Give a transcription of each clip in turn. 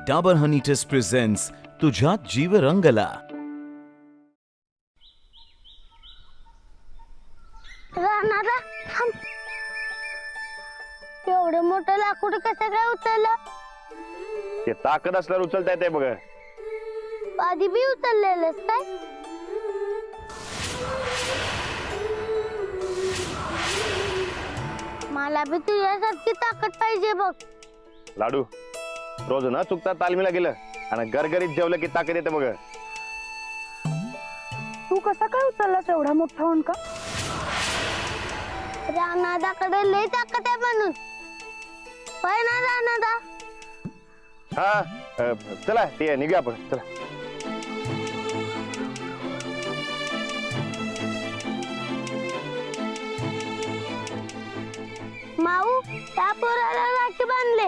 डाबर हनी taste presents तुझ्यात जीव रंगला. राणादा एवढं मोठं लाकूड कसं काय उचललं? ते ताकद असल्यावर उचलता येते बघ. आधी बी उचललेलंस काय? मला बी तुझ्यासारखी ताकद पाहिजे बघ. लाडू रोज न चुकता तालमीला गेलं आणि गरगरीत जेवलं की ताकद येते बघ. तू कसा काय उचललास एवढा मोठा होणका? राणादाकडे लय ताकद आहे म्हणून. होय ना राणादा? हा चला ते निघूया आपण. चला माऊ त्या पोराला राखी बांधले.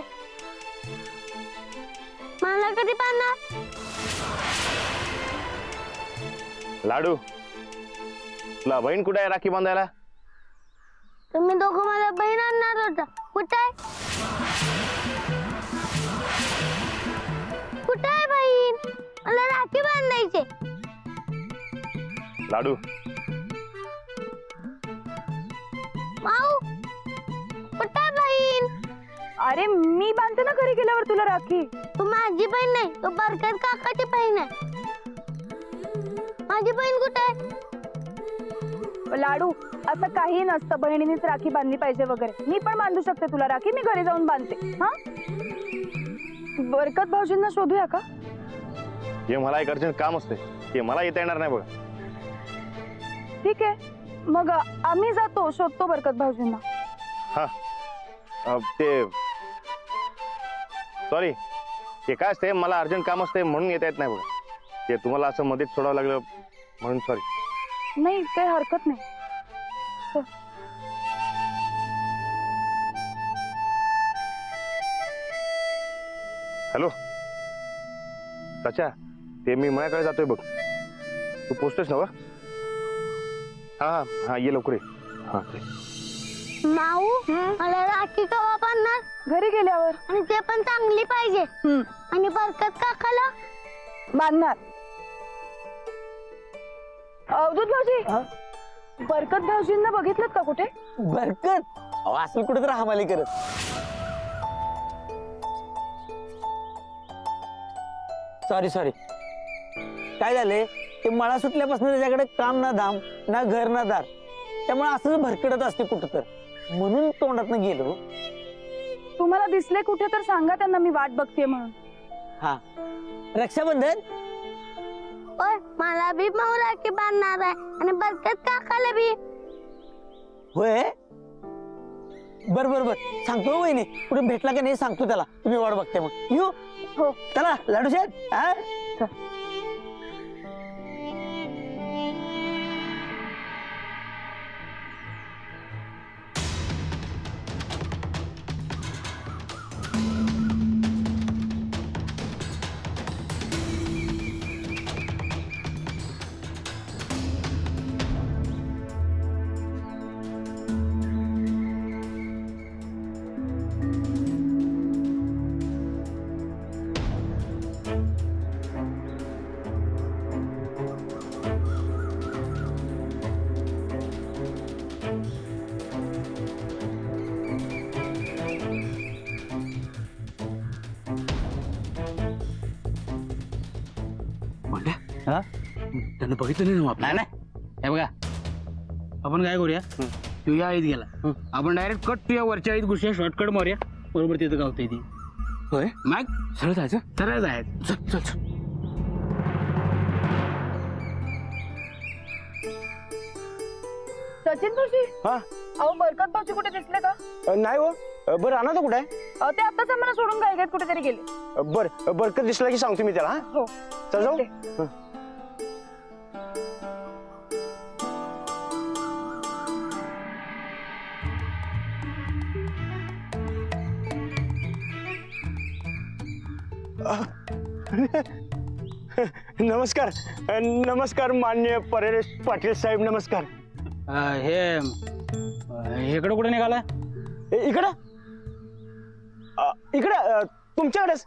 मला कधी बांधणार? लाडू तुला बहीण कुठे आहे राखी बांधायला? तुम्ही दोघं मला बहीण आणणार होता. कुठे आहे? कुठे आहे बहीण? मला राखी बांधायचे. लाडू माऊ कुठे आहे बहीण? अरे मी बांधते ना घरी गेल्यावर तुला राखी. तू माझी बहीण नाही, तू बरकत काकाची बहीण आहे. माझी बहीण कुठे आहे? लाडू असं काही नसतं बहिणीनेच राखी बांधली पाहिजे वगैरे. मी पण बांधू शकते तुला राखी. मी घरी जाऊन बांधते. हा बरकत भाऊजींना शोधूया का? हे मला एक अर्जंट काम असते ते मला येता येणार नाही बघ. ठीक आहे मग आम्ही जातो शोधतो बरकत भाऊजींना. हा ते सॉरी ते काय असते मला अर्जंट काम असते म्हणून येता येत नाही बघ. ते तुम्हाला असं मध्येच सोडावं लागलं म्हणून सॉरी. नाही काही हरकत नाही. हॅलो सचा ते मी मळ्याकडे जातोय बघ. तू पोचतोस ना? हा हा ये लवकर ये. हा माऊ मला राखी कवा बांधणार? घरी गेल्यावर. आणि ते पण चांगली पाहिजे. आणि बरकत काकाला बांधणार. अवधूत भाऊजी बरकत भाऊजींना बघितलं का कुठे? बरकत असेल कुठे तर हमाली करत. सॉरी सॉरी काय झाले ते मळा सुटल्यापासून त्याच्याकडे काम ना धाम ना घर ना दार. त्यामुळे असंच भरकडत असते कुठं तर म्हणून तोंडातनं गेलो. तुम्हाला दिसले कुठे तर सांगा त्यांना मी वाट बघतेय म्हणून. हा रक्षाबंधन होय मला बी माऊ राखी बांधणार आहे. आणि बरकत काकाला बी. होय बर बर बर सांगतो वहिनी कुठे भेटला का नाही सांगतो त्याला. तुम्ही वाट बघते मग येऊ. हो चला लाडू शेठ. हा त्यानं बघितलं नाही ना आपलं? नाही हे बघा आपण काय करूया तू या आईत गेला आपण डायरेक्ट कट तुझ्या वरच्या आईत घुसूया शॉर्टकट मारूया बरोबर तिथं गावतंय ती. होय मग सरळ जायचं. सरळ जायचं. चल चल चल. सचिन भाऊजी हा अहो बरकत भाऊजी कुठे दिसले का? नाही हो. बरं आणा तो कुठे आहे? ते आताच आम्हाला सोडून गायगात कुठेतरी गेले. बरं बरकत दिसला की सांगतो मी त्याला. हो चल जाऊ. नमस्कार नमस्कार माननीय परेश पाटील साहेब नमस्कार. हे इकडं कुठे निघाला? इकडं इकडं तुमच्याकडेच.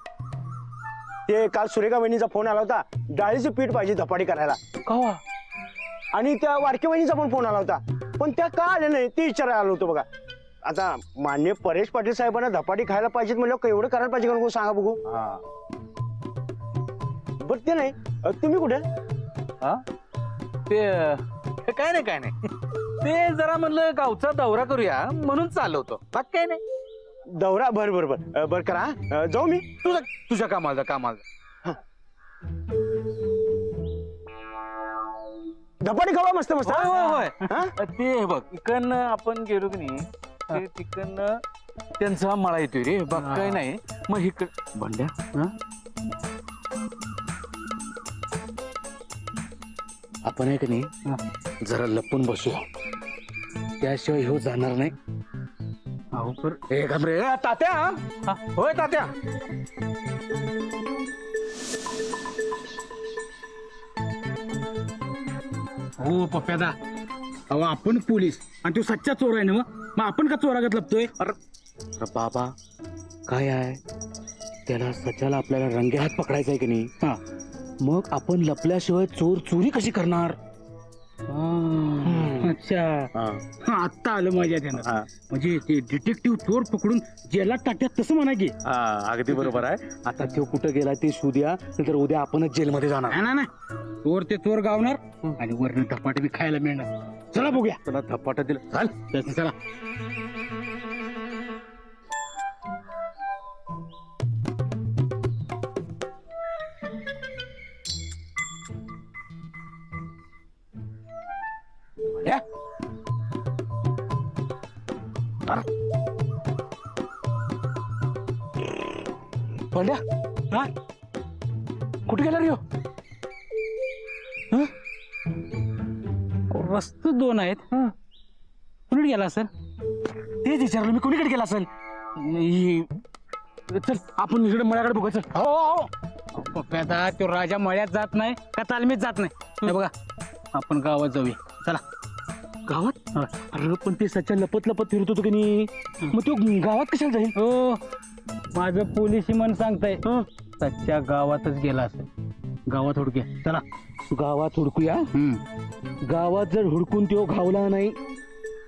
ते काल सुरेखा वहिनीचा फोन आला होता, डाळीचं पीठ पाहिजे धपाटी करायला. कवा? आणि त्या वारके वहिनीचा पण फोन आला होता, पण त्या का आल्या नाही ते विचारायला आलो होतो बघा. आता मान्य परेश पाटील साहेबांना धपाटी खायला पाहिजेत म्हणलं एवढं करायला पाहिजे का सांगा बघू. बरं ते नाही, तुम्ही कुठे? ते काय नाही ते जरा म्हणलं गावचा दौरा करूया म्हणून चालवतो, बाकी काय नाही. दौरा? बर बर बर बर करा. जाऊ मी? तुझ्या कामाला धपाटी खावा मस्त मस्त. होय हा? ते बघ इकडनं आपण गेलो की नाही ते तिकडनं त्यांचा मळा येतोय रे, बाकी काय नाही. मग इकड बंड्या आपण आहे की नाही जरा लपून बसूया, त्याशिवाय ह्यो जाणार नाही. अहो पर ए घाबरे तात्या. होय तात्या. हो पप्प्यादा, अहो आपण पोलीस आणि तो सच्चा चोर आहे ना, मग आपण का चोरागत लपतोय? अरे बाबा काय आहे, त्याला सच्याला आपल्याला रंगे हात पकडायचा आहे की नाही. मग आपण लपल्याशिवाय चोर चोरी कशी करणार? अच्छा, आत्ता आलं माझ्या ध्यानात. म्हणजे ते डिटेक्टिव्ह चोर पकडून जेलात टाकतात तसं म्हणा की. अगदी बरोबर आहे. आता तो कुठं गेला ते शोध्या, नंतर उद्या आपणच जेलमध्ये जाणार. ना चोर ते चोर गावणार आणि वरण धपाटे बी खायला मिळणार. चला बघूया. त्याला धपाटा दिला चाल. चला. बंड्या कुठे गेला रे? रस्ते दोन आहेत. कुणीकडे गेला असेल? तेच विचारलं मी, कोणीकडे गेला असेल. चल आपण इकडे मळ्याकडे बघू. चल. हो पप्प्यादा, तो राजा मळ्यात जात नाही का तालमीत जात नाही. हे बघा आपण गावात जाऊया. चला. गावात? अरे पण ते सच्चा लपत फिरत होतो की नाही, मग तो गावात कशाला जाईल? हो माझं पोलिसी मन सांगताय सच्च्या गावातच गेला असेल. गावात हुडक्या. चला गावात हुडकूया. गावात जर हुडकून तो घावला नाही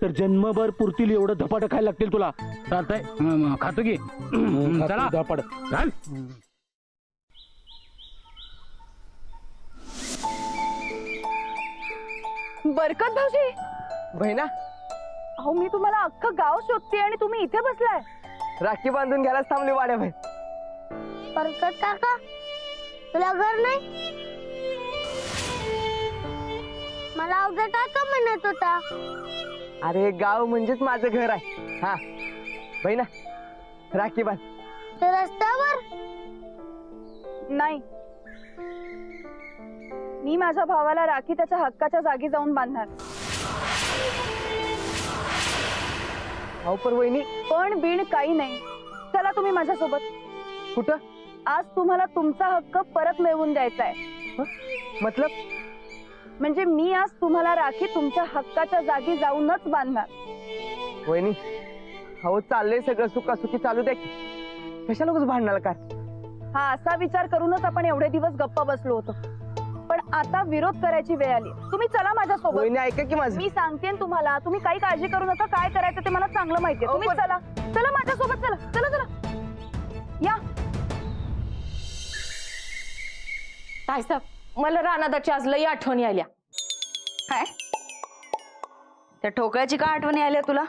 तर जन्मभर पुरतील एवढं धपाट खायला लागतील तुला. चालतंय, खातो की. चला धपाट घाल. बरकत भाऊजी. बहिणा, अहो मी तुम्हाला अख्खं गाव शोधते आणि तुम्ही इथे बसलाय. राखी बांधून घ्यायलाच थांबली वाड्याबाई. बरकत काका, तुला घर नाही? मला अवघड काका म्हणत होता. अरे गाव म्हणजेच माझं घर आहे. हा बहिणा, राखी बांध. ते रस्त्यावर? नाही, मी माझ्या भावाला राखी त्याच्या हक्काच्या जागी जाऊन बांधणार. अहो पण वहिनी. पण बीण काही नाही. चला तुम्ही माझ्यासोबत. कुठं? आज तुम्हाला तुमचा हक्क परत मिळवून द्यायचा आहे. मतलब? म्हणजे मी आज तुम्हाला राखी तुमच्या हक्काच्या जागी जाऊनच बांधणार. वहिनी, अहो चाललंय सगळं सुखासुखी चालू द्या की, कशाला उगाच भांडणार का? हा असा विचार करूनच आपण एवढे दिवस गप्प बसलो होतो, पण आता विरोध करायची वेळ आली. तुम्ही चला माझ्यासोबत. वहिनी ऐका की माझं. मी सांगते तुम्हाला, तुम्ही काही काळजी करू नका. काय करायचं ते मला चांगलं माहितीये. तुम्ही चला चला माझ्यासोबत. चला चला चला या. काय साहेब, मला रानादाची आज लई आठवणी आल्या. काय त्या ठोकळ्याची का आठवणी आल्या तुला?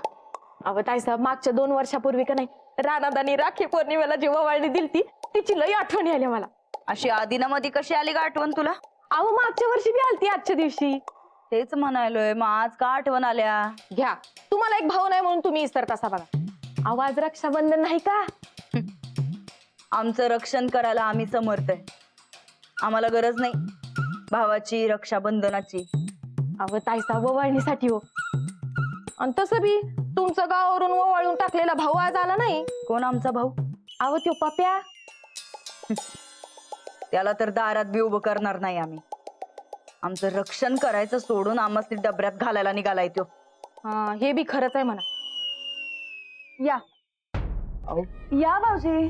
अहो ताईसाहेब, मागच्या 2 वर्षापूर्वी का नाही रानादानी राखी पौर्णिमेला जेव्हा वाळणी दिलती, तिची लई आठवणी आल्या मला. अशी आदिनामध्ये कशी आली का आठवण तुला? अहो मागच्या वर्षी बी आलती आजच्या दिवशी. तेच म्हणायलोय, मग आज का आठवण आल्या? घ्या, तुम्हाला एक भाऊ नाही म्हणून तुम्ही विसरतासा बघा. आवाज रक्षाबंधन नाही का? आमचं रक्षण करायला आम्ही समर्थ आहे. आम्हाला गरज नाही भावाची रक्षाबंधनाची. अहो ताईसाहेब, वळणीसाठी हो. आणि तसं बी तुमचं गावावरून वळून टाकलेला भाऊ आज आला नाही. कोण आमचा भाऊ? अहो त्यो पप्या. त्याला तर दारात बी उभं करणार नाही आम्ही. आमचं रक्षण करायचं सोडून आम्हाला डबऱ्यात घालायला निघालाय तो. हा, हे बी खरंच आहे म्हणा. या या भाऊजी.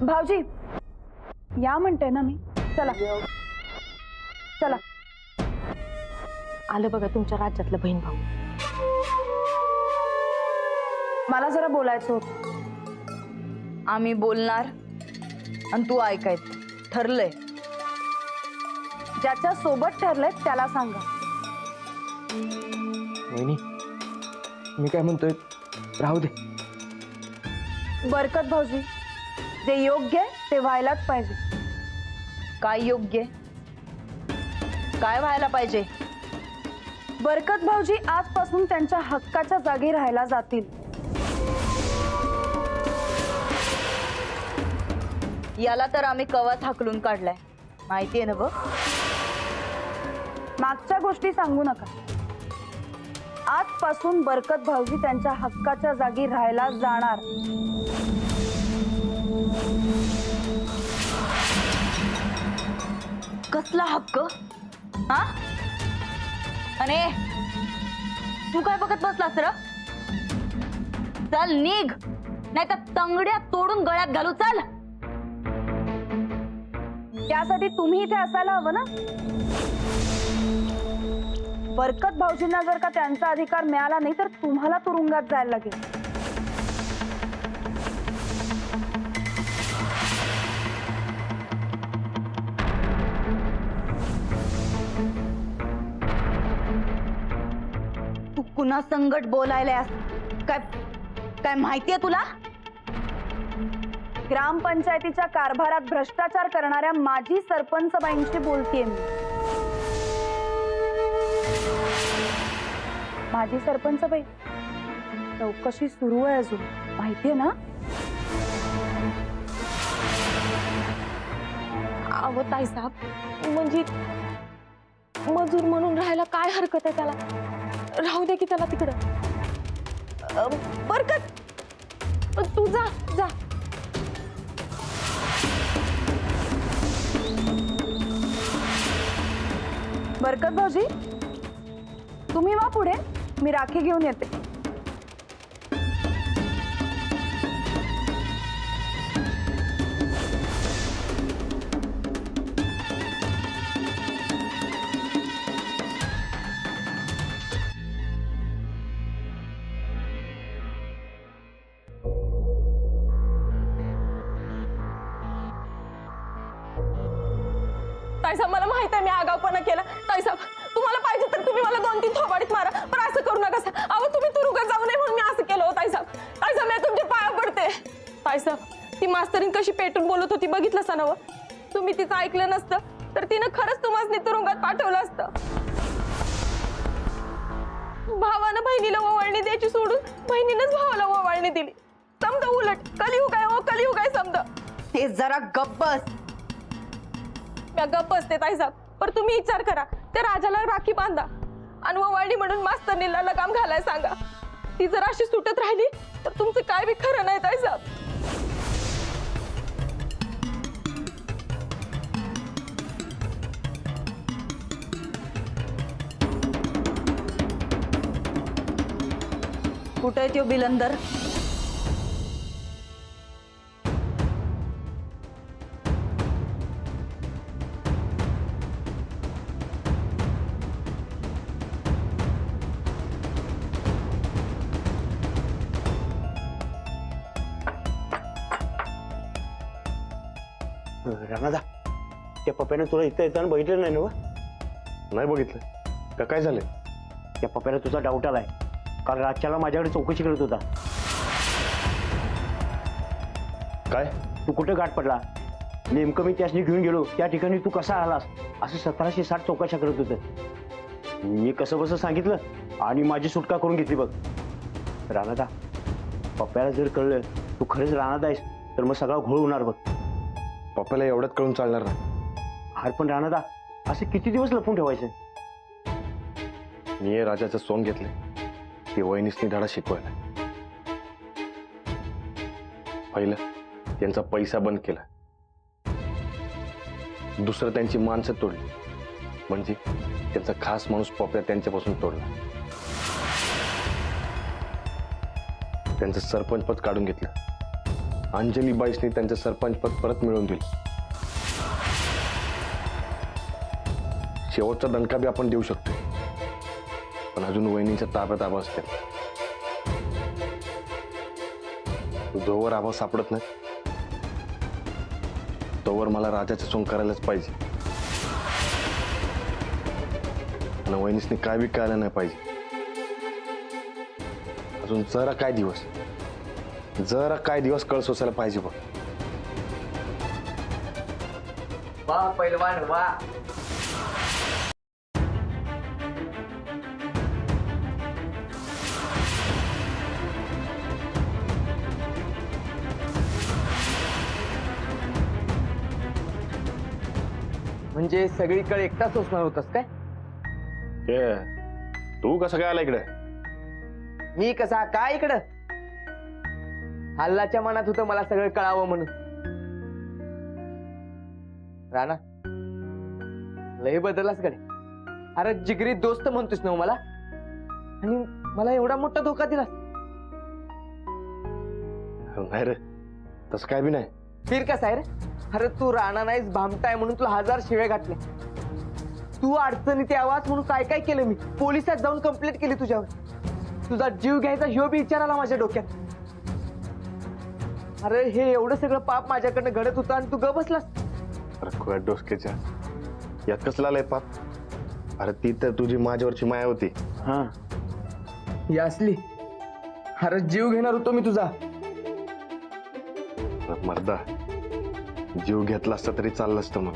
भाऊजी या म्हणते ना मी. चला चला. आलं बघा तुमच्या राज्यातलं बहीण भाऊ. मला जरा बोलायचं होतं. आम्ही बोलणार आणि तू ऐकायचं. ठरलंय? ज्याच्या सोबत ठरलंय त्याला सांगा. वहिनी मी काय म्हणतोय, राहू दे. बरकत भाऊजी, जे योग्य आहे ते व्हायलाच पाहिजे. काय योग्य? काय व्हायला पाहिजे? बरकत भाऊजी आजपासून त्यांच्या हक्काच्या जागी राहायला जातील. याला तर आम्ही कवाच हाकलून काढलाय, माहितीये ना बघ. मागच्या गोष्टी सांगू नका. आजपासून बरकत भाऊजी त्यांच्या हक्काच्या जागी राहायला जाणार. कसला हक्क? हा? अरे तू काय बघत बसलास र? चल निघ, नाही तर तंगड्या तोडून गळ्यात घालू. चल. त्यासाठी तुम्ही इथे असायला हवं ना. बरकत भाऊजींना जर का त्यांचा अधिकार मिळाला नाही तर तुम्हाला तुरुंगात जायला लागेल. तू कुणा संगट बोलायलास? काय काय माहितीये तुला? ग्रामपंचायतीच्या कारभारात भ्रष्टाचार करणाऱ्या माजी सरपंचबाईंशी बोलतेय मी. माजी सरपंचबाई, चौकशी सुरू आहे अजून, माहितीये ना? अहो ताईसाहेब, म्हणजे मजूर म्हणून राहायला काय हरकत आहे त्याला? राहू दे की त्याला तिकडं. बरकत तू जा जा. बरकत भाऊजी तुम्ही वा पुढे, मी राखी घेऊन येते. ताईसाहेब मला माहित आहे मी आगाऊपणा केला. ताईसाहेब तुम्हाला पाहिजे तर तुम्ही मला 2-3 थोबाडीत मारा, पण असं करू नका. अहो तुम्ही तुरुंगात जाऊ नये म्हणून मी असं केलं. ताईसाहेब ताईसाहेब मी तुमच्या पाया पडते. ताईसाहेब ती मास्तरीन कशी पेटून बोलत होती बघितलं सनावं. तुम्ही तिचं ऐकलं नसतं तर तिनं खरंच तुम्हाला तुरुंगात पाठवलं असतं. भावानं बहिणीला ओवाळणी द्यायची सोडून बहिणीनंच भावाला ओवाळणी दिली. समद उलट कलियुग आहे. हो कलियुग आहे समद. हे जरा गप्प बस. गप्प बसते ताईसाहेब, पण तुम्ही विचार करा. त्या राजाला राखी बांधा आणि ओवाळणी म्हणून मास्तरनीला लगाम घालाय सांगा. ती जर अशी सुटत राहिली तर तुमचं काय बी खरं नाही ताईसाहेब. कुठे आहे तो बिलंदर? राणादा, त्या पप्याने तुला इथं येताना बघितलं नाही ना? नाही बघितलं का? काय झालंय? त्या पप्याला तुझा डाऊट आलाय. काल रातच्याला माझ्याकडे चौकशी करत होता. काय? तू कुठे गाठ पडला? नेमकं मी त्यासनी घेऊन गेलो त्या ठिकाणी तू कसा आलास असं 1760 चौकशा करत होतं. मी कसं बसं सांगितलं आणि माझी सुटका करून घेतली बघ. राणादा, पप्याला जर कळलं तू खरंच राणादा आहेस तर मग सगळा घोळ होणार बघ. पप्पाला एवढ्यात कळून चालणार नाही. हार पण राणादा, असे किती दिवस लपून ठेवायचं? मी हे राजाचं सोंग घेतले की वहिनीसनी धडा शिकवायला. पहिलं त्यांचा पैसा बंद केला, दुसरं त्यांची माणसं तोडली, म्हणजे त्यांचा खास माणूस पप्या त्यांच्यापासून तोडला. त्यांचं सरपंच पद काढून घेतलं अंजली बाईसनी त्यांचं सरपंच पद परत मिळवून दिलं. शेवटचा दणका बी आपण देऊ शकतो, पण अजून वहिनीच्या ताब्यात आबा असते. जोवर आबा सापडत नाही तोवर मला राजाचं सोंग करायलाच पाहिजे. आणि वहिनीसनी काय बी कळलं नाही पाहिजे. अजून जरा काय दिवस कळ सोसायला पाहिजे बघ. वा पैलवान वा. म्हणजे सगळीकडे एकटाच सोसणार होतास काय? तू कसं काय आला इकडे? मी कसा काय इकडं? हल्लाच्या मनात होतं मला सगळं कळावं म्हणून. राणा लय बदललास कडे. अरे जिगरी दोस्त म्हणतोस ना मला, आणि मला एवढा मोठा धोका दिलास. नाही रे, तसं काय बी नाही. फिर कसा आहे रे? अरे तू राणा नाहीस, भामटाय म्हणून तुला 1000 शिव्या घातल्या. तू अडचणीत यावाच म्हणून काय काय केलं मी. पोलिसात जाऊन कंप्लेंट केली तुझ्यावर. तुझा जीव घ्यायचा ह्यो बी विचार आला माझ्या डोक्यात. अरे हे एवढं सगळं पाप माझ्याकडनं घडत होतं आणि तू ग बसलास. अरे डोसक्याच्या यात कसला लय पाप? अरे ती तर तुझी माझ्यावरची माया होती. हा ही असली. अरे जीव घेणार होतो मी तुझा. मर्दा, जीव घेतला असता तरी चाललं असतं मग.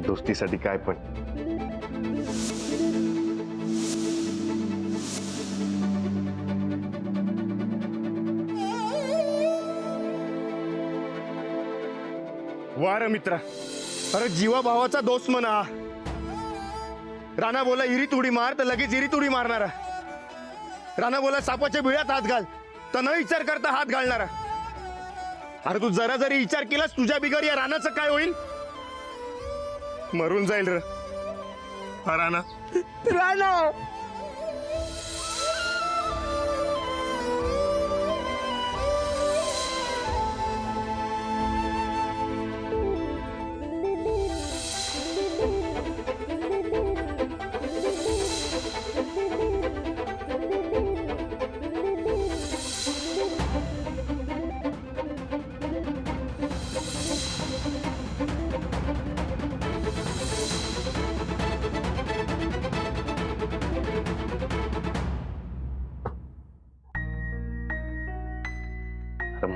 दोस्तीसाठी काय पण. वार मित्रा, अरे जीवा भावाचा दोस्त म्हणा. राणा बोला इरीत उडी मार तर लगेच इरीत उडी मारणारा. राणा बोला सापाच्या बिळात हात घाल तर न विचार करता हात घालणारा. अरे तू जरा जरी विचार केलास तुझ्या बिगर या राणाचं काय होईल? मरून जाईल र राणा. राणा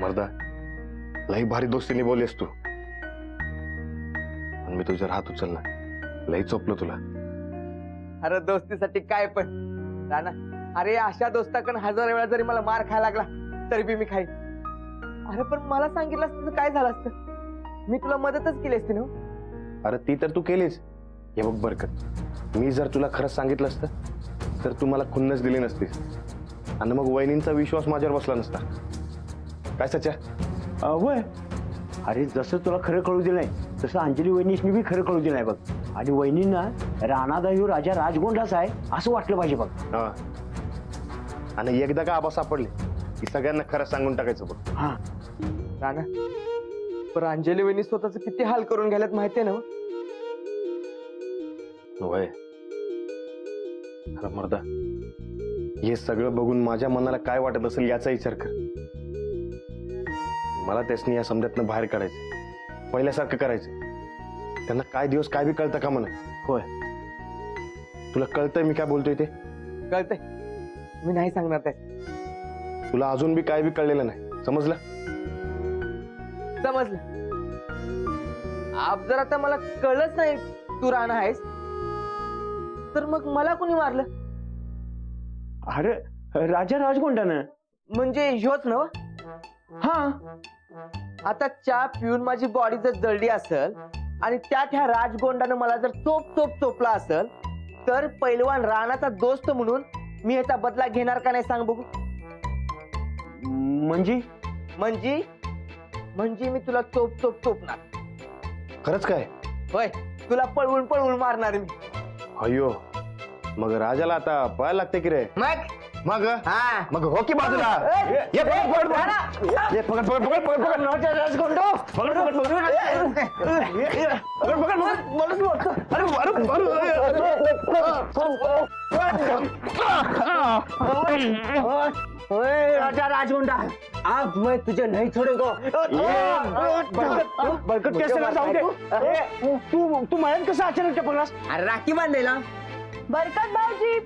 मर्दा, लई भारी दोस्तीने बोललीस तू. पण मी तुझ्या हात उचलला, लई चोपलो तुला. अरे दोस्तीसाठी काय पण राणा. अरे अशा दोस्ताकडून 1000 वेळा जरी मला मार खायला लागला तरी बी मी खाईन. अरे पण मला सांगितलं असतं काय झालं असतं? मी तुला मदतच केली असती ना. अरे ती तर तू केलीस. हे बघ बरकत, मी जर तुला खरंच सांगितलं असतं तर तू मला खुन्नस दिली नसतीस आणि मग वहिनींचा विश्वास माझ्यावर बसला नसता. काय सच्या? होय. अरे जसं तुला खरं कळू दिलं नाही तसं अंजली वहिनीसनी बी खरं कळू दिलं नाही बघ. आणि वहिनींना राणादा ह्यो राजा राजगोंडाच आहे असं वाटलं पाहिजे बघ. हा, आणि एकदा का आबा सापडले की सगळ्यांना खरं सांगून टाकायचं बघ. हा राणा, पण अंजली वहिनी स्वतःच किती हाल करून घ्यायलात माहितीये ना. वय अरे मर्दा, हे सगळं बघून माझ्या मनाला काय वाटत असेल याचा विचार कर. मला त्यासनी या समजातनं बाहेर काढायचं, पहिल्यासारखं करायचं. त्यांना काय दिवस काय बी कळतं का म्हणा. होय, तुला कळतंय मी काय बोलतोय ते? कळतंय. मी नाही सांगणार ते. तुला अजून बी काय बी कळलेलं नाही, समजलं? समजलं. आप जर आता मला कळलंच नाही तू राणा आहेस तर मग मला कोणी मारलं? अरे राजा राजगोंडानं. म्हणजे ह्योच ना? हा. आता चहा पिऊन माझी बॉडी जर जळली असेल आणि त्यात ह्या राजगोंडानं मला जर चोपला असेल तर पैलवान राणाचा दोस्त म्हणून मी ह्याचा बदला घेणार का नाही सांग बघू. म्हणजे मी तुला चोपणार. खरंच काय? होय, तुला पळवून मारणार मी. अयो, मग राजाला आता पळायला लागते की रे? मग मग हा मग हो की बाजूला ये, पकड, पकड, पकड. ये, पकड, पकड, पकड, पकड, पकड. राजगोंड पकड, पकड, पकड. पकड, पकड, पकड. ओए राजा राजगोंडा अब मैं तुझे नहीं छोड़ूंगा बरकत कैसे ना जाऊ दे तू मळ्यात कसं अचानक टपकलास अरे राखी बांधायला बरकत भाऊजी